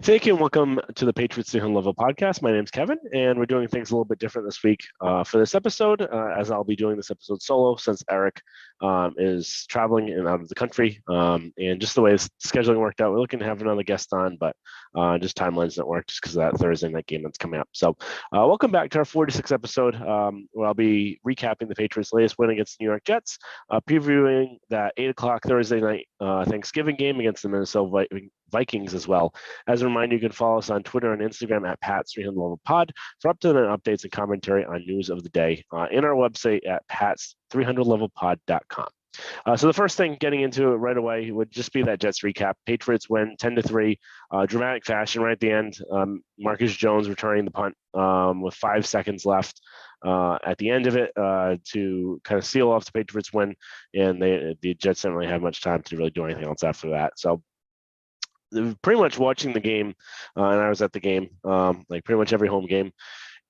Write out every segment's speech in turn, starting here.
Thank you and welcome to the Patriots 300 Level podcast. My name's Kevin, and we're doing things a little bit different this week for this episode, as I'll be doing this episode solo since Eric is traveling and out of the country. And just the way the scheduling worked out, we're looking to have another guest on, but just timelines didn't work just because of that Thursday night game that's coming up. So welcome back to our 46th episode, where I'll be recapping the Patriots' latest win against the New York Jets, previewing that 8 o'clock Thursday night Thanksgiving game against the Minnesota Vikings as well. As a reminder, you can follow us on Twitter and Instagram at Pats300levelpod for up-to-date updates and commentary on news of the day, and our website at pats300levelpod.com. So the first thing getting into it right away would just be that Jets recap. Patriots win 10-3, dramatic fashion right at the end. Marcus Jones returning the punt with 5 seconds left at the end of it to kind of seal off the Patriots win, and the Jets didn't really have much time to really do anything else after that. So pretty much watching the game, and I was at the game, like pretty much every home game,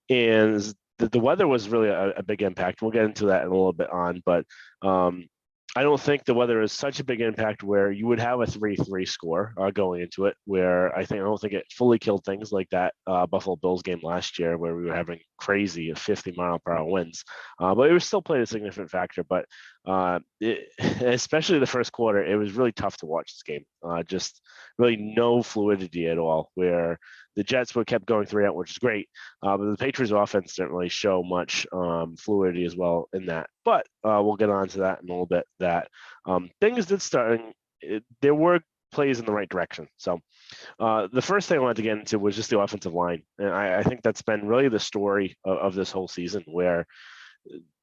and the weather was really a big impact. We'll get into that in a little bit on, but I don't think the weather is such a big impact where you would have a 3-3 score going into it, where I don't think it fully killed things like that Buffalo Bills game last year where we were having crazy 50-mile-per-hour winds. But it was still played a significant factor. But especially the first quarter, it was really tough to watch this game. Just really no fluidity at all, where the Jets would kept going 3 out, which is great. But the Patriots offense didn't really show much fluidity as well in that. But we'll get on to that in a little bit. That things did start. There were plays in the right direction. So the first thing I wanted to get into was just the offensive line. And I think that's been really the story of this whole season, where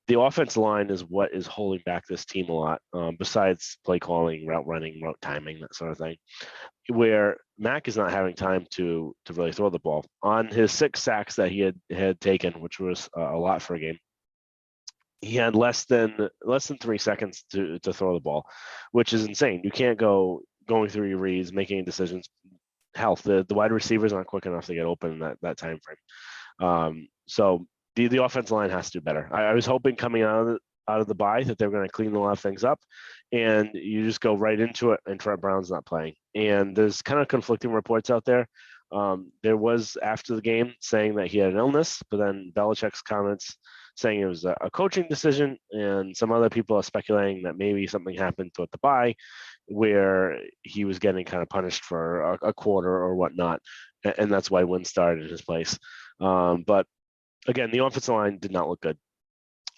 the offensive line is what is holding back this team a lot, besides play calling, route running, route timing, that sort of thing, where Mac is not having time to really throw the ball. On his 6 sacks that he had taken, which was a lot for a game, he had less than 3 seconds to throw the ball, which is insane. You can't going through your reads, making decisions. Hell, the wide receivers aren't quick enough to get open in that time frame. So the offensive line has to do better. I was hoping coming out of the bye that they were going to clean a lot of things up, and you just go right into it, and Trent Brown's not playing. And there's kind of conflicting reports out there. There was after the game saying that he had an illness, but then Belichick's comments saying it was a coaching decision, and some other people are speculating that maybe something happened throughout the bye where he was getting kind of punished for a quarter or whatnot, and that's why Wynn started in his place. But again, the offensive line did not look good.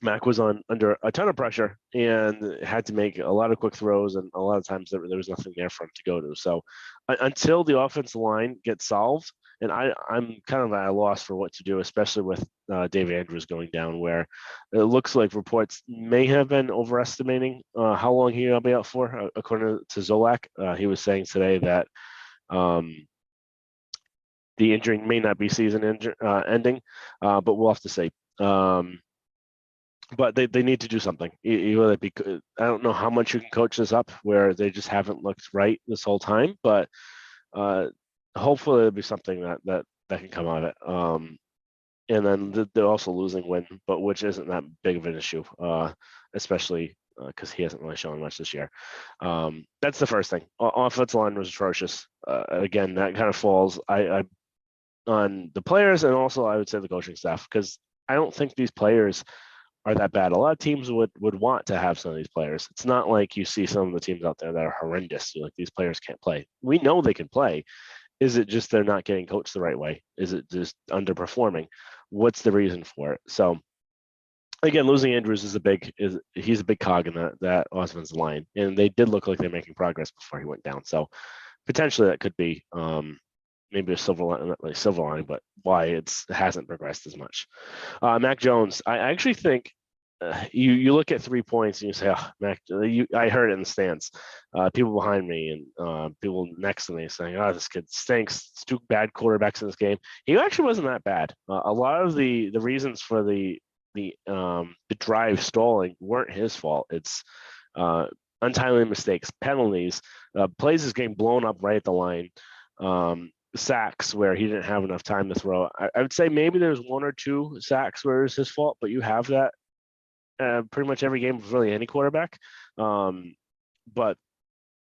Mac was under a ton of pressure and had to make a lot of quick throws, and a lot of times there was nothing there for him to go to. So until the offensive line gets solved, and I'm kind of at a loss for what to do, especially with Dave Andrews going down, where it looks like reports may have been overestimating how long he'll be out for. According to Zolak, he was saying today that the injury may not be season ending, but we'll have to see. But they need to do something. I don't know how much you can coach this up where they just haven't looked right this whole time, but hopefully there'll be something that can come out of it. And then they're also losing Wynn, but which isn't that big of an issue, especially because he hasn't really shown much this year. That's the first thing. Offensive line was atrocious. Again, that kind of falls on the players, and also I would say the coaching staff, because I don't think these players are that bad. A lot of teams would want to have some of these players. It's not like you see some of the teams out there that are horrendous. Like, these players can't play. We know they can play. Is it just they're not getting coached the right way? Is it just underperforming? What's the reason for it? So again, losing Andrews he's a big cog in that offensive line, and they did look like they're making progress before he went down. So potentially that could be maybe a silver lining, but why it hasn't progressed as much. Mac Jones, I actually think you look at 3 points and you say, oh, Mac, I heard it in the stands. People behind me and people next to me saying, oh, this kid stinks. It's 2 bad quarterbacks in this game. He actually wasn't that bad. A lot of the reasons for the drive stalling weren't his fault. It's untimely mistakes, penalties, plays is getting blown up right at the line. Sacks where he didn't have enough time to throw. I would say maybe there's 1 or 2 sacks where it's his fault, but you have that pretty much every game with really any quarterback. But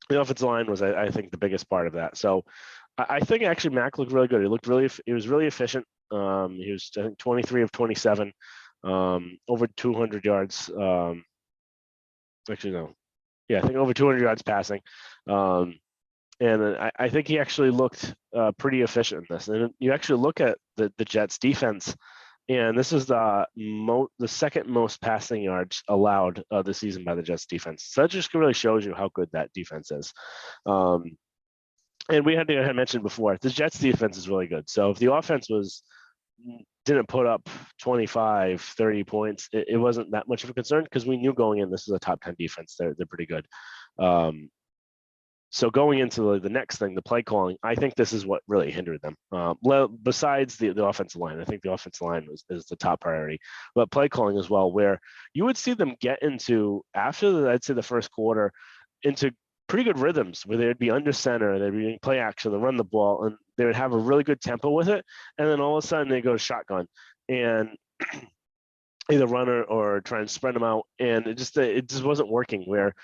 the offensive line was, I think, the biggest part of that. So I think actually Mac looked really good. He was really efficient. He was, I think, 23 of 27, over 200 yards. Actually, no. Yeah, I think over 200 yards passing. Um, and I think he actually looked pretty efficient in this. And you actually look at the Jets defense, and this is the second most passing yards allowed this season by the Jets defense. So that just really shows you how good that defense is. Um, and we had mentioned before, the Jets defense is really good. So if the offense didn't put up 25, 30 points, it wasn't that much of a concern because we knew going in this is a top 10 defense. They're pretty good. So going into the next thing, the play calling, I think this is what really hindered them. Besides the offensive line, I think the offensive line is the top priority, but play calling as well, where you would see them get into, after I'd say the first quarter, into pretty good rhythms where they'd be under center, they'd be in play action, they run the ball, and they would have a really good tempo with it. And then all of a sudden they go shotgun and either run or try and spread them out, and it just wasn't working. Where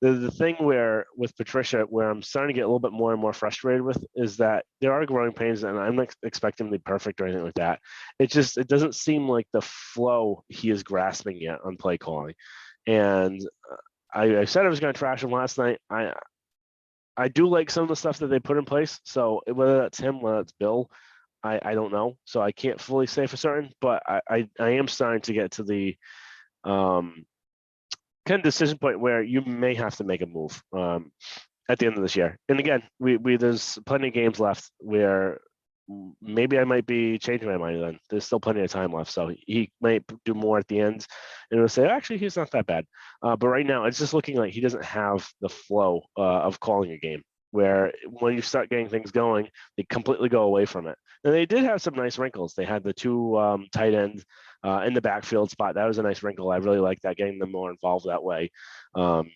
the thing where with Patricia, where I'm starting to get a little bit more and more frustrated with, is that there are growing pains, and I'm not expecting to be perfect or anything like that. It doesn't seem like the flow he is grasping yet on play calling. And I said I was going to trash him last night. I do like some of the stuff that they put in place. So whether that's him, whether that's Bill, I don't know. So I can't fully say for certain, but I am starting to get to the kind of decision point where you may have to make a move at the end of this year. And again, we there's plenty of games left where maybe I might be changing my mind then. There's still plenty of time left. So he might do more at the end and it'll say, actually, he's not that bad. But right now, it's just looking like he doesn't have the flow of calling a game, where when you start getting things going, they completely go away from it. And they did have some nice wrinkles. They had the two tight ends in the backfield spot. That was a nice wrinkle. I really like that, getting them more involved that way. And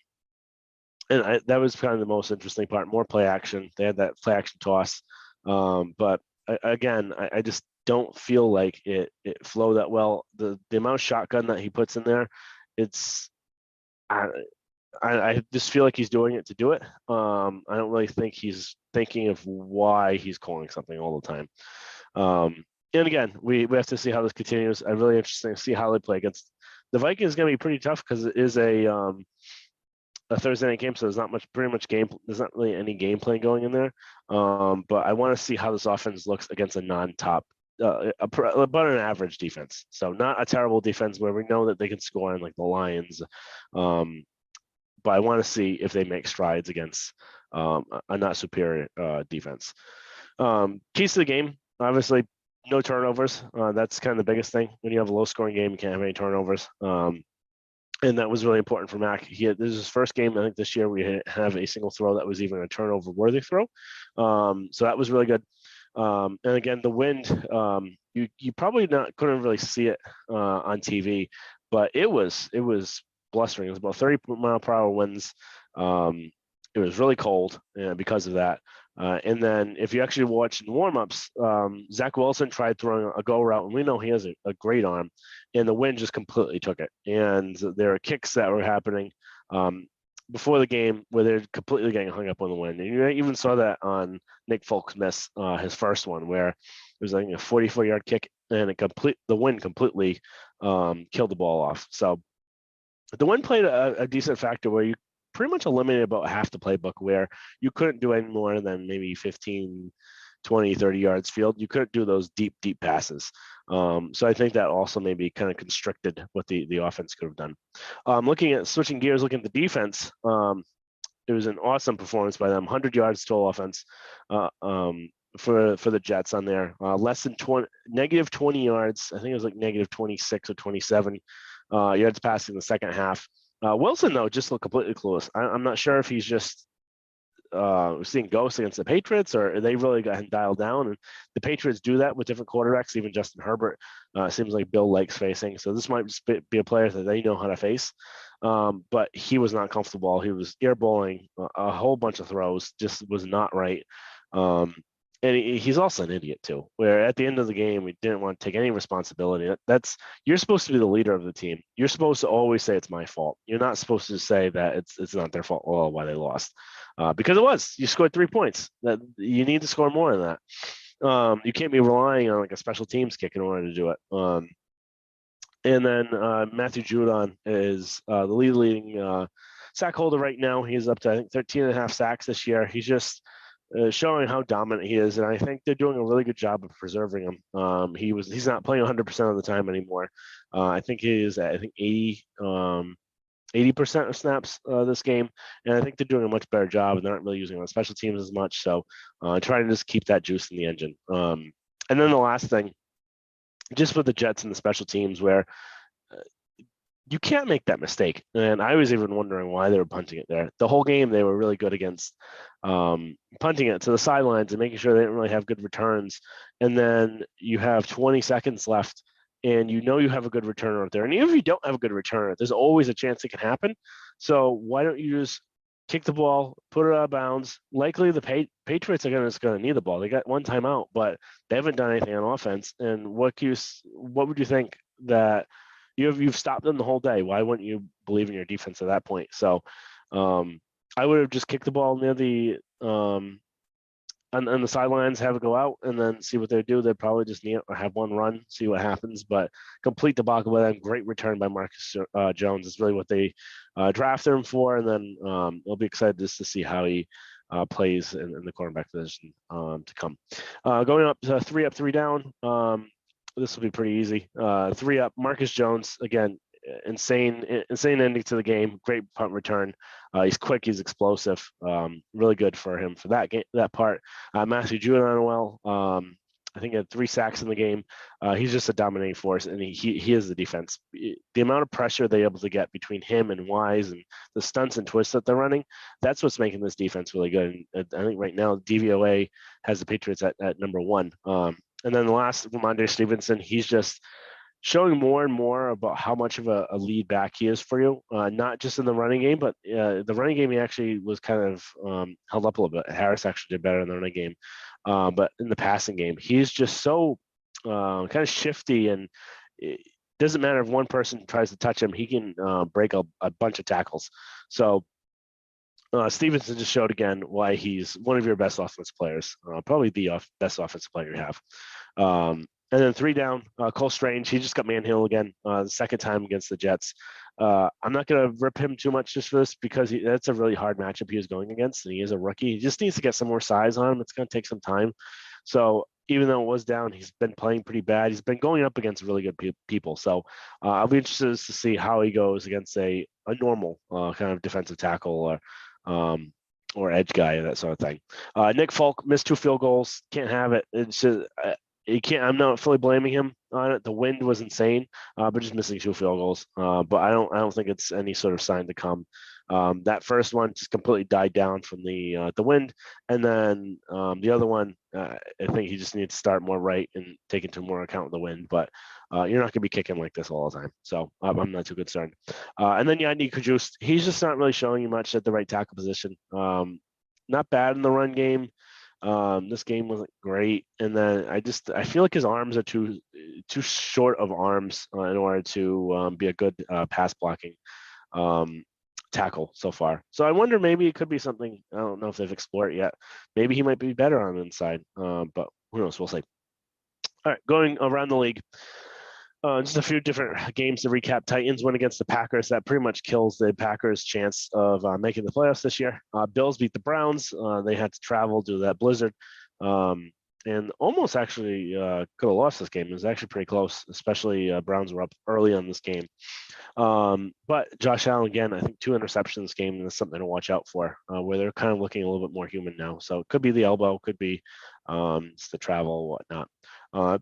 that was kind of the most interesting part, more play action. They had that play action toss. But again, I just don't feel like it flowed that well. The amount of shotgun that he puts in there, it's I just feel like he's doing it to do it. I don't really think he's thinking of why he's calling something all the time. And again, we have to see how this continues. I'm really interested to see how they play against the Vikings. Is going to be pretty tough because it is a Thursday night game, so there's not really any game plan going in there. But I want to see how this offense looks against a non-top, about an average defense. So not a terrible defense where we know that they can score on like the Lions. But I want to see if they make strides against a not superior defense. Keys to the game, obviously, no turnovers. That's kind of the biggest thing. When you have a low-scoring game, you can't have any turnovers. And that was really important for Mac. This is his first game, I think, this year we have a single throw that was even a turnover-worthy throw. So that was really good. And again, the wind, you probably couldn't really see it on TV, but it was blustering. It was about 30-mile-per-hour winds. It was really cold because of that. And then if you actually watch in warm-ups, Zach Wilson tried throwing a go route, and we know he has a great arm, and the wind just completely took it. And there are kicks that were happening before the game where they're completely getting hung up on the wind. And you even saw that on Nick Folk's miss, his first one, where it was like a 44-yard kick, and the wind completely killed the ball off. So the wind played a decent factor where you pretty much eliminated about half the playbook, where you couldn't do any more than maybe 15, 20, 30 yards field. You couldn't do those deep passes. So I think that also maybe kind of constricted what the offense could have done. Switching gears, looking at the defense, it was an awesome performance by them. 100 yards total offense for the Jets on there. Less than negative 20 yards. I think it was like negative 26 or 27 yards passing the second half. Wilson, though, just looked completely clueless. I'm not sure if he's just seeing ghosts against the Patriots, or they really got him dialed down. And the Patriots do that with different quarterbacks. Even Justin Herbert seems like Bill likes facing. So this might just be a player that they know how to face. But he was not comfortable. He was airballing a whole bunch of throws, just was not right. and he's also an idiot too. Where at the end of the game, he didn't want to take any responsibility. That's you're supposed to be the leader of the team. You're supposed to always say it's my fault. You're not supposed to say that it's not their fault. Well, why they lost, because it was. You scored 3 points. That you need to score more than that. You can't be relying on like a special teams kick in order to do it. And then Matthew Judon is the leading sack holder right now. He's up to, I think, 13 and a half sacks this year. He's just showing how dominant he is, and I think they're doing a really good job of preserving him. He's not playing 100% of the time anymore. I think he is at, I think, 80% of snaps this game, and I think they're doing a much better job, and they're not really using on special teams as much. So trying to just keep that juice in the engine. And then the last thing, just with the Jets and the special teams, where you can't make that mistake. And I was even wondering why they were punting it there. The whole game, they were really good against punting it to the sidelines and making sure they didn't really have good returns. And then you have 20 seconds left, and you know you have a good returner out there. And even if you don't have a good returner, there's always a chance it can happen. So why don't you just kick the ball, put it out of bounds? Likely the Patriots are going to need the ball. They got one timeout, but they haven't done anything on offense. And what would you think that you've stopped them the whole day? Why wouldn't you believe in your defense at that point? So I would have just kicked the ball near the on the sidelines, have it go out, and then see what they do. They'd probably just need or have one run, see what happens. But complete debacle by them. Great return by Marcus Jones is really what they drafted him for, and then they'll be excited just to see how he plays in the cornerback position to come. Going up to 3 up, 3 down. This will be pretty easy. 3 up, Marcus Jones again. Insane ending to the game. Great punt return. He's quick. He's explosive. Really good for him for that game, that part. Matthew Judon, I think he had 3 sacks in the game. He's just a dominating force, and he is the defense. The amount of pressure they're able to get between him and Wise and the stunts and twists that they're running, that's what's making this defense really good. And I think right now DVOA has the Patriots at number 1. And then the last, Ramondre Stevenson, he's just showing more and more about how much of a lead back he is for you, not just in the running game, but the running game he actually was kind of held up a little bit. Harris actually did better in the running game, but in the passing game, he's just so kind of shifty, and it doesn't matter if one person tries to touch him, he can break a bunch of tackles. So Stevenson just showed again why he's one of your best offensive players, probably the best offensive player you have. And then 3 down, Cole Strange. He just got manhandled again, the second time against the Jets. I'm not going to rip him too much just for this because that's a really hard matchup he was going against, and he is a rookie. He just needs to get some more size on him. It's going to take some time. So even though it was down, he's been playing pretty bad. He's been going up against really good people. So I'll be interested to see how he goes against a normal kind of defensive tackle or edge guy, that sort of thing. Nick Folk missed 2 field goals. Can't have it. It's just, you can't. I'm not fully blaming him on it. The wind was insane, but just missing 2 field goals. But I don't think it's any sort of sign to come. That first one just completely died down from the wind, and then the other one, I think he just needs to start more right and take into more account of the wind. But you're not going to be kicking like this all the time, so I'm not too concerned. And then Yannick Kajus, he's just not really showing you much at the right tackle position. Not bad in the run game. This game wasn't great, and then I feel like his arms are too short of arms in order to be a good pass blocking tackle so far. So I wonder, maybe it could be something. I don't know if they've explored it yet. Maybe he might be better on the inside, but who knows? We'll see. All right, going around the league. Just a few different games to recap. Titans win against the Packers. That pretty much kills the Packers' chance of making the playoffs this year. Bills beat the Browns. They had to travel due to that blizzard, and almost actually could have lost this game. It was actually pretty close, especially Browns were up early on this game. But Josh Allen, again, I think 2 interceptions this game, and that's something to watch out for, where they're kind of looking a little bit more human now. So it could be the elbow, could be just the travel, whatnot.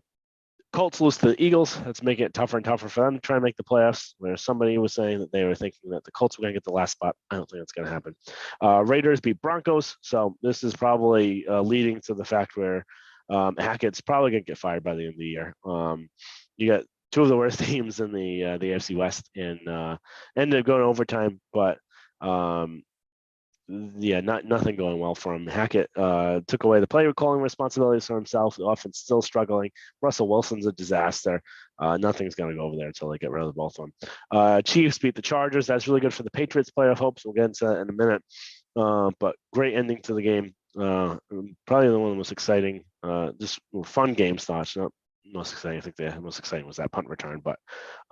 Colts lose to the Eagles. That's making it tougher and tougher for them to try and make the playoffs, where somebody was saying that they were thinking that the Colts were going to get the last spot. I don't think that's going to happen. Raiders beat Broncos. So this is probably leading to the fact where Hackett's probably going to get fired by the end of the year. You got 2 of the worst teams in the AFC West, and ended up going to overtime, but nothing going well for him. Hackett took away the play calling responsibilities for himself. The offense still struggling. Russell Wilson's a disaster. Nothing's going to go over there until they get rid of the both of them. Chiefs beat the Chargers. That's really good for the Patriots' playoff hopes. We'll get into that in a minute. But great ending to the game. Probably one of the most exciting, just fun games to watch. Not most exciting. I think the most exciting was that punt return, but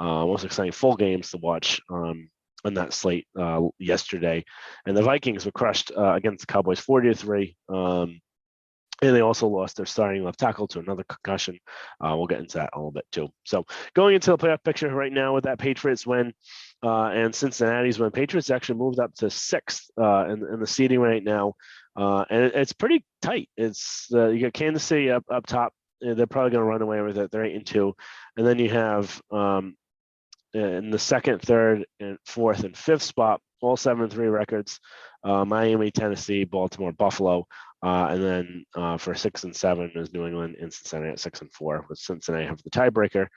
most exciting full games to watch on that slate yesterday. And the Vikings were crushed against the Cowboys 40-3. And they also lost their starting left tackle to another concussion. We'll get into that a little bit too. So going into the playoff picture right now with that Patriots win and Cincinnati's win, Patriots actually moved up to sixth in the seeding right now. And it's pretty tight. It's you got Kansas City up top. They're probably going to run away with it. They're 8-2. And then you have in the second, third, and fourth, and fifth spot, all 7-3 records. Miami, Tennessee, Baltimore, Buffalo, and then for 6 and 7 is New England and Cincinnati at 6 and 4. With Cincinnati have the tiebreaker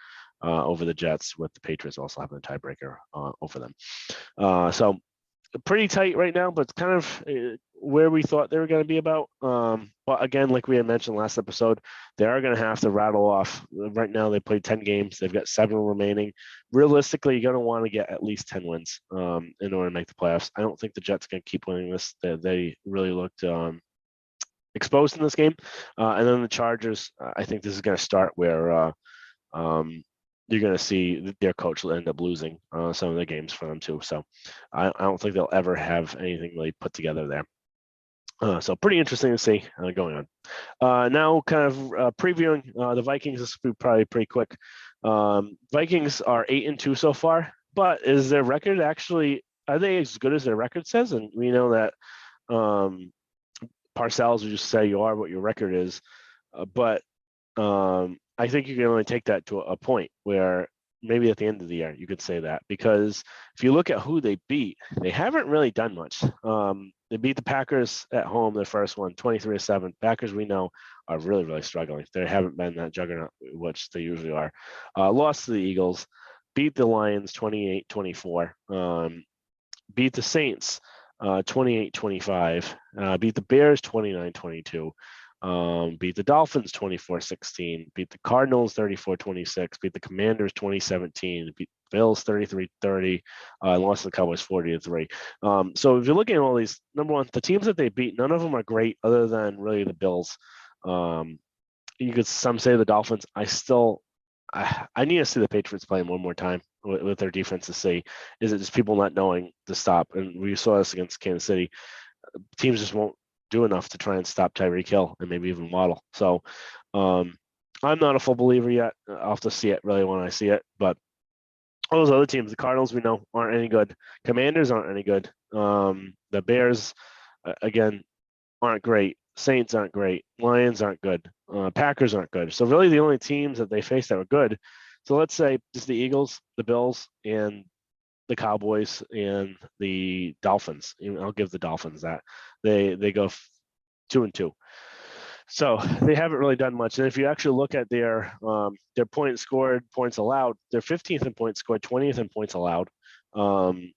over the Jets, with the Patriots also having the tiebreaker over them. So pretty tight right now, but it's kind of where we thought they were going to be about. But again, like we had mentioned last episode, they are going to have to rattle off. Right now, they played 10 games. They've got 7 remaining. Realistically, you're going to want to get at least 10 wins in order to make the playoffs. I don't think the Jets are going to keep winning this. They really looked exposed in this game. And then the Chargers, I think this is going to start where you're going to see their coach will end up losing some of the games for them too. So I don't think they'll ever have anything really put together there. So pretty interesting to see going on. Now kind of previewing the Vikings. This will be probably pretty quick. Vikings are 8-2 so far, but is their record actually, are they as good as their record says? And we know that Parcells will just say you are what your record is. But I think you can only take that to a point where maybe at the end of the year you could say that, because if you look at who they beat, they haven't really done much. They beat the Packers at home, their first one, 23-7. Packers, we know, are really, really struggling. They haven't been that juggernaut, which they usually are. Lost to the Eagles, beat the Lions 28-24, beat the Saints 28-25, beat the Bears 29-22. Beat the Dolphins 24-16, beat the Cardinals 34-26, beat the Commanders 20-17, beat the Bills 33-30, and lost to the Cowboys 40-3. So if you're looking at all these, number one, the teams that they beat, none of them are great other than really the Bills. You could some say the Dolphins. I need to see the Patriots play one more time with their defense to see, is it just people not knowing to stop? And we saw this against Kansas City. Teams just won't do enough to try and stop Tyreek Hill and maybe even Waddle. So I'm not a full believer yet. I'll have to see it really when I see it. But all those other teams, the Cardinals we know aren't any good. Commanders aren't any good. The Bears, again, aren't great. Saints aren't great. Lions aren't good. Packers aren't good. So really the only teams that they face that were good. So let's say just the Eagles, the Bills, and the Cowboys and the Dolphins. I'll give the Dolphins that. They go 2-2. So they haven't really done much. And if you actually look at their points scored, points allowed, they're 15th in points scored, 20th in points allowed. And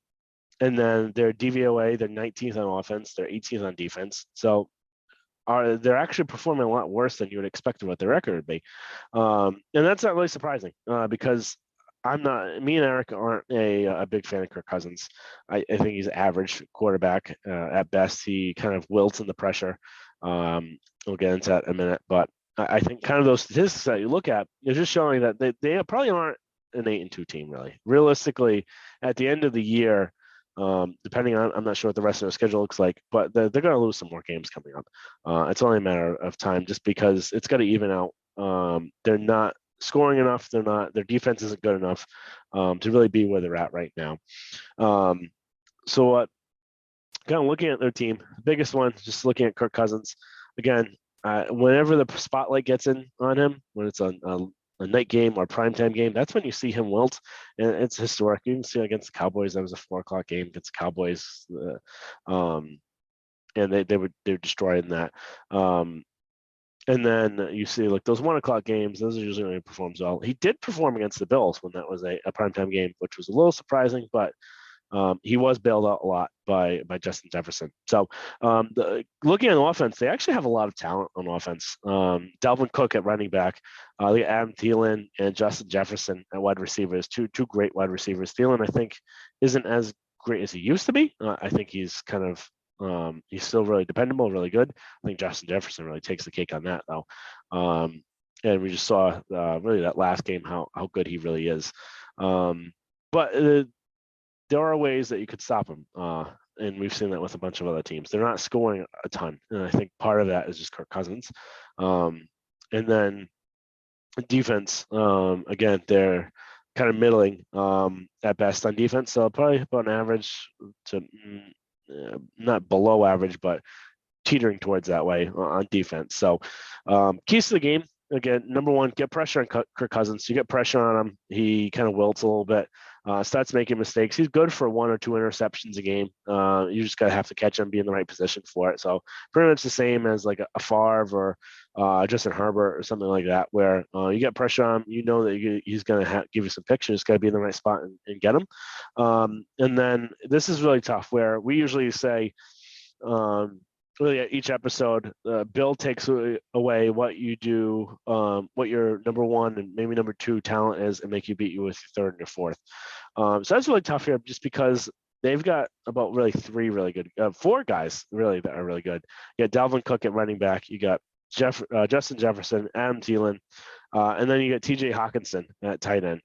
then their DVOA, they're 19th on offense, they're 18th on defense. So they're actually performing a lot worse than you would expect what their record would be. And that's not really surprising because me and Eric aren't a big fan of Kirk Cousins. I think he's an average quarterback at best. He kind of wilts in the pressure. We'll get into that in a minute, but I think kind of those statistics that you look at is just showing that they probably aren't an 8-2 team really. Realistically, at the end of the year, depending on, I'm not sure what the rest of their schedule looks like, but they're going to lose some more games coming up. It's only a matter of time, just because it's got to even out. They're not scoring enough. Their defense isn't good enough to really be where they're at right now. So what? Kind of looking at their team, biggest one, just looking at Kirk Cousins. Again, whenever the spotlight gets in on him, when it's a night game or primetime game, that's when you see him wilt, and it's historic. You can see against the Cowboys, that was a 4:00 game against the Cowboys, and they were destroyed in that. And then you see like those 1:00 games; those are usually when he performs well. He did perform against the Bills when that was a primetime game, which was a little surprising, but he was bailed out a lot by Justin Jefferson. So looking at the offense, they actually have a lot of talent on offense. Dalvin Cook at running back, Adam Thielen and Justin Jefferson at wide receivers, two great wide receivers. Thielen, I think, isn't as great as he used to be. I think he's kind of he's still really dependable, really good. I think Justin Jefferson really takes the cake on that, though. And we just saw really that last game how good he really is. But there are ways that you could stop him, and we've seen that with a bunch of other teams. They're not scoring a ton, and I think part of that is just Kirk Cousins. And then defense, again, they're kind of middling at best on defense, so probably about an average to not below average, but teetering towards that way on defense. So keys to the game, again, number one, get pressure on Kirk Cousins. You get pressure on him, he kind of wilts a little bit, starts making mistakes. He's good for 1 or 2 interceptions a game. You just gotta have to catch him, be in the right position for it. So pretty much the same as like a Favre or Justin Herbert or something like that, where you get pressure on him, you know that he's gonna give you some pictures. Got to be in the right spot and get him. And then this is really tough, where we usually say, really at each episode, Bill takes away what you do, what your number one and maybe number 2 talent is, and make you beat you with your third and your fourth. So that's really tough here, just because they've got about really 3 really good, 4 guys really that are really good. You got Dalvin Cook at running back. You got Justin Jefferson, Adam Thielen, and then you got T.J. Hawkinson at tight end.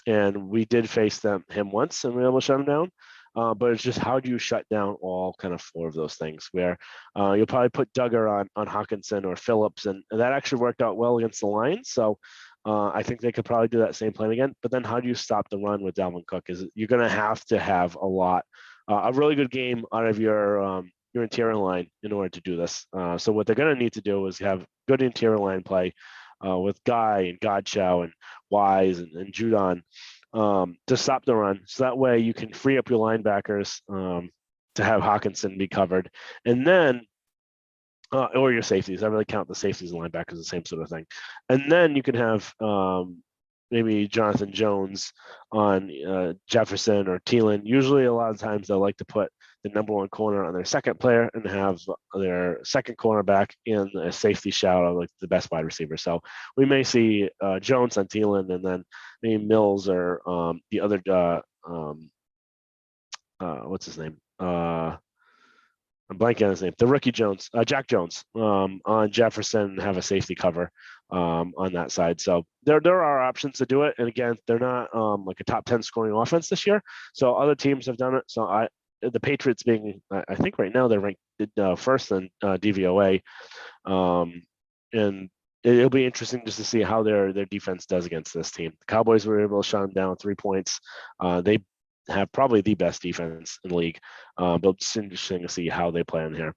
And we did face him once, and we were able to shut him down. But it's just, how do you shut down all kind of 4 of those things, where you'll probably put Duggar on Hawkinson or Phillips, and that actually worked out well against the Lions. So I think they could probably do that same plan again. But then how do you stop the run with Dalvin Cook? You're going to have a really good game out of your interior line in order to do this. So what they're going to need to do is have good interior line play with Guy and Godchow and Wise and Judon, to stop the run. So that way you can free up your linebackers to have Hawkinson be covered. And then, or your safeties. I really count the safeties and linebackers the same sort of thing. And then you can have maybe Jonathan Jones on Jefferson or Thielen. Usually a lot of times they'll like to put the number 1 corner on their second player and have their second cornerback in a safety shout of like the best wide receiver. So we may see Jones on Thielen, and then maybe Mills or the other what's his name? I'm blanking on his name. The rookie Jones, Jack Jones, on Jefferson, have a safety cover on that side. So there are options to do it. And again, they're not like a top 10 scoring offense this year. So other teams have done it. So the Patriots being, I think right now they're ranked first in DVOA, and it'll be interesting just to see how their defense does against this team. The Cowboys were able to shut them down 3 points. They have probably the best defense in the league, but it's interesting to see how they play in here.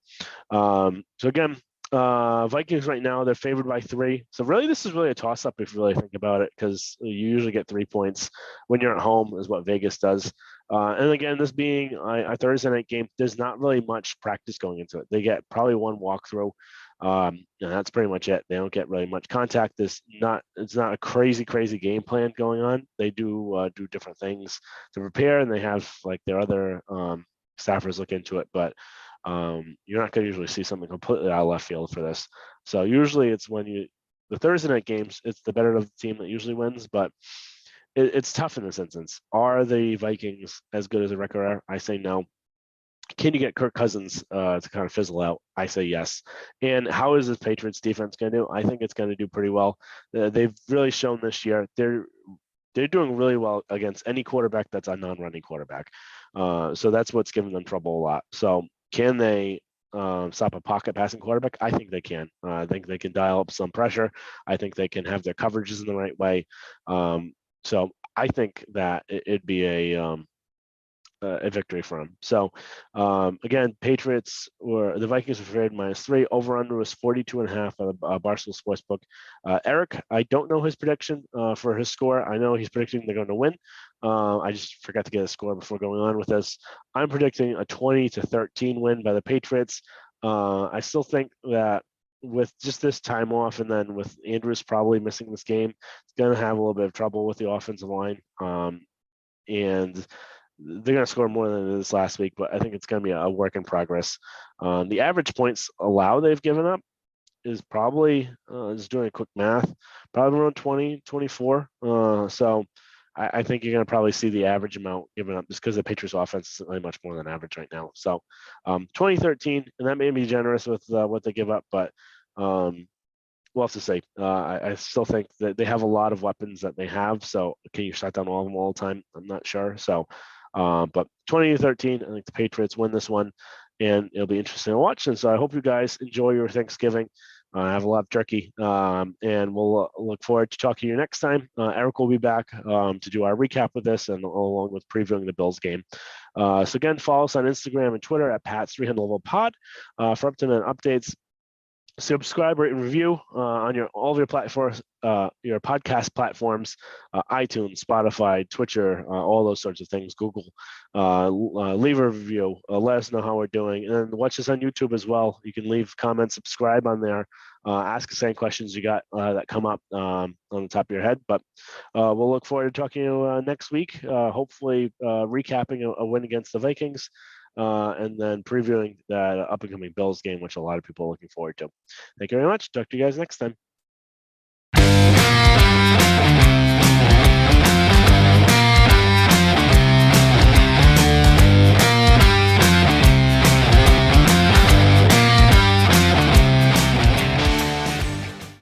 So again, Vikings right now, they're favored by 3. So really, this is really a toss-up if you really think about it, because you usually get 3 points when you're at home, is what Vegas does. And again, this being a Thursday night game, there's not really much practice going into it. They get probably 1 walkthrough. And that's pretty much it. They don't get really much contact. It's not a crazy game plan going on. They do different things to prepare, and they have like their other staffers look into it, but you're not going to usually see something completely out of left field for this. So usually it's the Thursday night games, it's the better of the team that usually wins, but it's tough in this instance. Are the Vikings as good as a record are? I say no. Can you get Kirk Cousins to kind of fizzle out? I say yes. And how is this Patriots defense going to do? I think it's going to do pretty well. They've really shown this year they're doing really well against any quarterback that's a non-running quarterback. So that's what's giving them trouble a lot. So can they stop a pocket passing quarterback? I think they can. I think they can dial up some pressure. I think they can have their coverages in the right way. So I think that it'd be a victory for him. So again, the Vikings were favored -3. Over under was 42.5 at Barstool Sportsbook. Eric, I don't know his prediction for his score. I know he's predicting they're going to win. I just forgot to get a score before going on with this. I'm predicting a 20-13 win by the Patriots. I still think that with just this time off, and then with Andrews probably missing this game, it's going to have a little bit of trouble with the offensive line. And they're going to score more than this last week, but I think it's going to be a work in progress. The average points allowed they've given up is probably, just doing a quick math, probably around 20, 24. So I think you're going to probably see the average amount given up just because the Patriots offense is really much more than average right now. So 2013, and that may be generous with what they give up, but we'll have to say. I still think that they have a lot of weapons that they have. So can you shut down all of them all the time? I'm not sure. So, but 2013, I think the Patriots win this one, and it'll be interesting to watch. And so I hope you guys enjoy your Thanksgiving. Have a lot of turkey, and we'll look forward to talking to you next time. Eric will be back to do our recap with this, and along with previewing the Bills game. So again, follow us on Instagram and Twitter at Pat's 300 Level Pod for up-to-date updates. Subscribe, rate, and review on all of your platforms, your podcast platforms, iTunes, Spotify, Twitter, all those sorts of things. Google. Leave a review. Let us know how we're doing, and then watch us on YouTube as well. You can leave comments, subscribe on there, ask us any questions you got that come up on the top of your head. But we'll look forward to talking to you next week. Hopefully, recapping a win against the Vikings. And then previewing that up and coming Bills game, which a lot of people are looking forward to. Thank you very much. Talk to you guys next time.